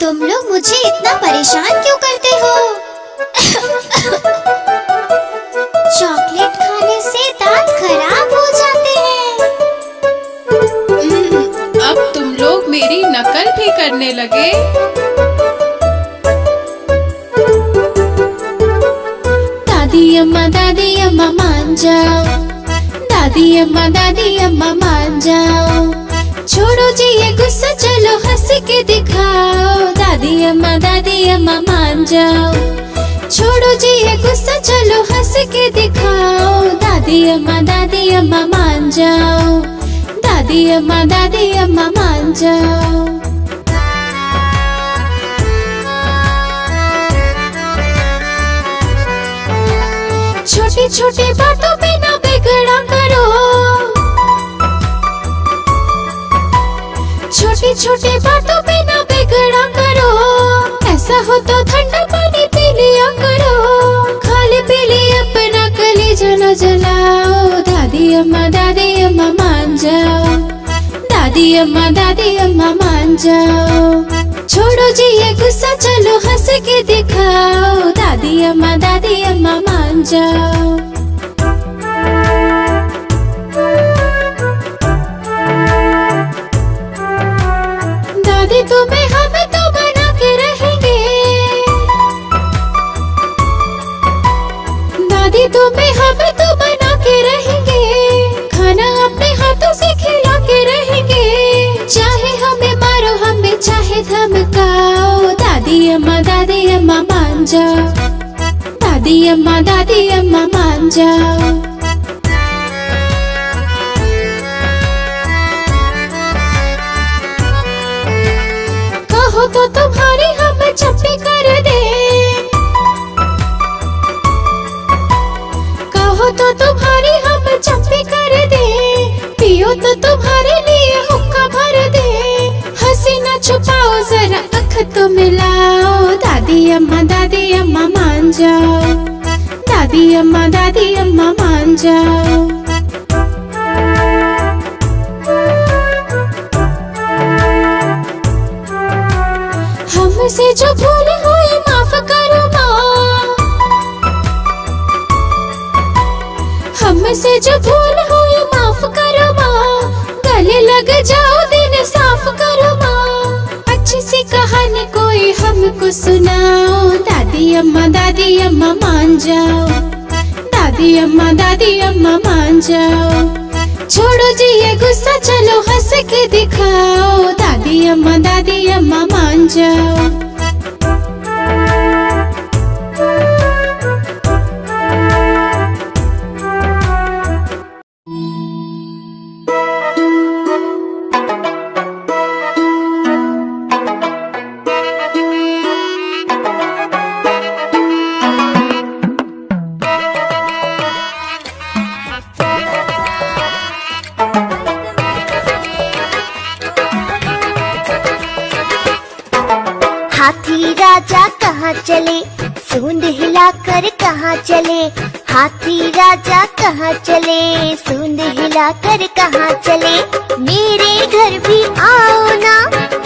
तुम लोग मुझे इतना परेशान क्यों करते हो? चॉकलेट खाने से दांत खराब हो जाते हैं। अब तुम लोग मेरी नकल भी करने लगे। दादी अम्मा मान जाओ। दादी अम्मा मान जाओ। छोड़ो जी ये गुस्सा, चलो हंस के दिखाओ। दादी अम्मा मान जाओ। छोड़ो जी ये गुस्सा, चलो हंस के दिखाओ। दादी अम्मा मान जाओ। दादी अम्मा मान जाओ। छोटी छोटी बातों पे ना बिगड़ा करो। छोटी छोटी बातों पे ना बिगड़ा करो। ऐसा हो तो ठंडा पानी पी लिया करो। खाली पी लिया अपना कलेजा न जलाओ। दादी अम्मा मान जाओ। दादी अम्मा मान जाओ। छोड़ो जी ये गुस्सा, चलो हंस के दिखाओ। दादी अम्मा मान जाओ। दादी तुम्हें हमें तो बना के रहेंगे। दादी तुम्हें हमें तो बना के रहेंगे। खाना अपने हाथों से खिला के रहेंगे। चाहे हमें मारो, हमें चाहे धमकाओ। दादी अम्मा मान जाओ। दादी अम्मा मान जाओ। कहो तो तुम्हारी हम चप्पी कर दे। कहो तो तुम्हारी हम चप्पी कर दे। पियो तो तुम्हारे लिए हुक्का भर दे। हंसी न छुपाओ, जरा आँख तो मिलाओ। दादी अम्मा मान जाओ। दादी अम्मा मान जाओ। हमसे जो भूल हुई माफ करो माँ। हमसे जो भूल हुई माफ करो माँ। गले लग जाओ, दिन साफ करो माँ। अच्छी सी कहानी कोई हमको सुनाओ। दादी अम्मा मान जाओ। दादी अम्मा मान जाओ। छोड़ो जी ये गुस्सा, चलो हंस के दिखाओ। दादी अम्मा मान जाओ। हाथी राजा कहाँ चले, सूंड हिलाकर कहाँ चले। हाथी राजा कहाँ चले, सूंड हिलाकर कहाँ चले। मेरे घर भी आओ ना,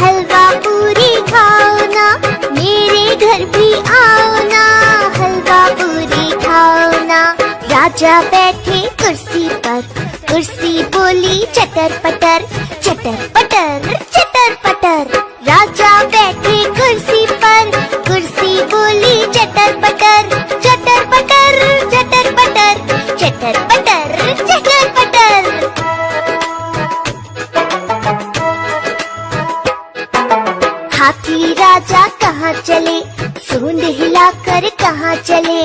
हलवा पूरी खाओ ना। मेरे घर भी आओ ना, हलवा पूरी खाओ ना। राजा बैठे कुर्सी पर, कुर्सी बोली चटर पटर, चटर पटर चटर पटर। राजा बैठे कुर्सी पर, कुर्सी बोली चटर पटर, चटर पटर चटर पटर, चटर पटर चटर पटर। हाथी राजा कहाँ चले, सूंड हिलाकर कहाँ चले।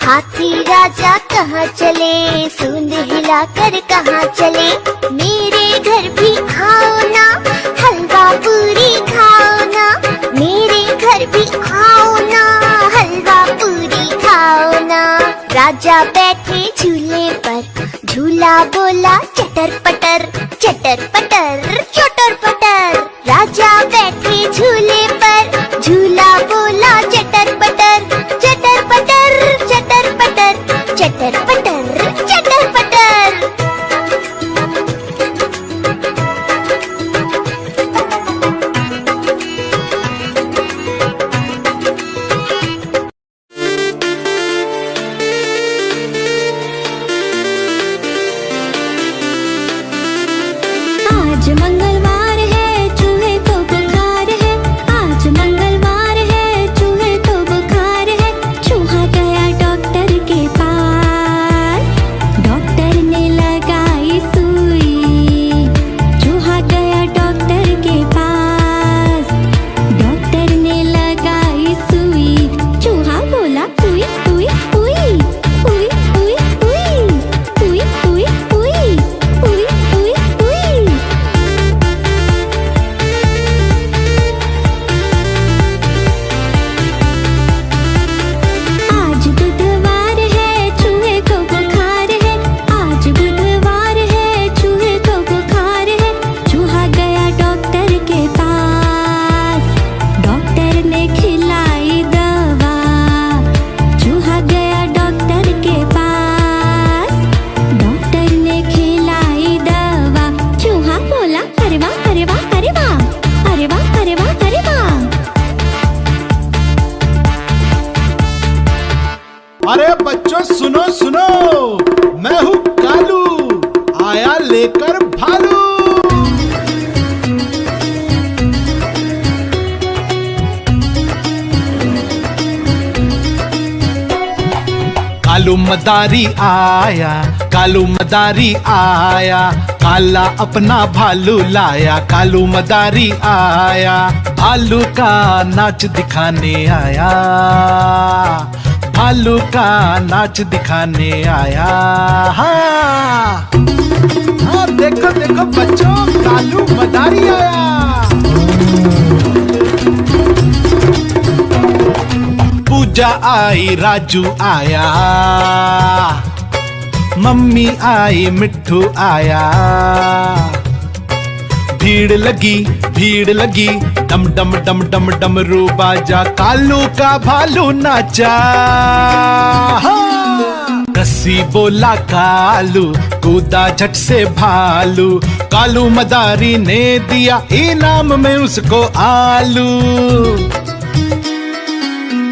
हाथी राजा कहाँ चले, सूंड हिलाकर कहाँ चले। मेरे घर भी आओ ना, हलवा पूरी खाओ ना। मेरे घर भी आओ ना, हलवा पूरी खाओ ना। राजा बैठे झूले पर, झूला बोला चटर पटर, चटर पटर चटर पटर। राजा बैठे झूले पर, झूला बोला चटर पटर, चटर पटर चटर पटर, चटर पटर चटर पटर। कालू मदारी आया, कालू मदारी आया, काला अपना भालू लाया। कालू मदारी आया, भालू का नाच दिखाने आया, भालू का नाच दिखाने आया। हाँ देखो देखो बच्चों, कालू मदारी आया। पूजा आई, राजू आया, मम्मी आई, मिट्ठू आया। भीड़ लगी, डम डम डम डम डमरू बाजा, कालू का भालू नाचा। रस्सी बोला कालू, कूदा झट से भालू, कालू मदारी ने दिया इनाम में उसको आलू।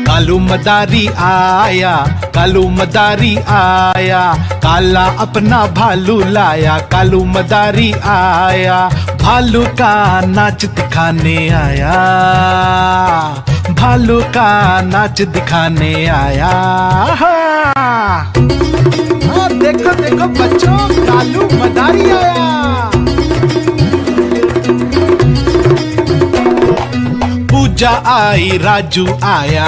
कालू मदारी आया, कालू मदारी आया, काला अपना भालू लाया। कालू मदारी आया, भालू का नाच दिखाने आया, भालू का नाच दिखाने आया। हाँ देखो देखो बच्चों, कालू मदारी आया। पूजा आई, राजू आया,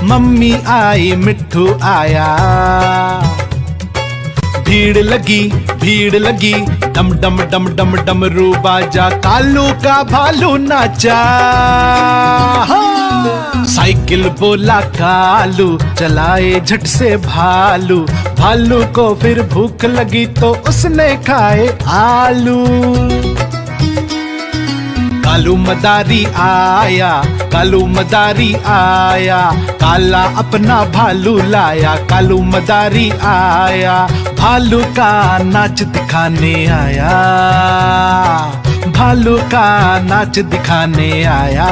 मम्मी आई, मिट्ठू आया। भीड़ लगी, डम डम डम डम डमरू बाजा, कालू का भालू नाचा। साइकिल बोला कालू, चलाए झट से भालू, भालू को फिर भूख लगी तो उसने खाए आलू। कालू मदारी आया, कालू मदारी आया, काला अपना भालू लाया। कालू मदारी आया, भालू का नाच दिखाने आया, भालू का नाच दिखाने आया।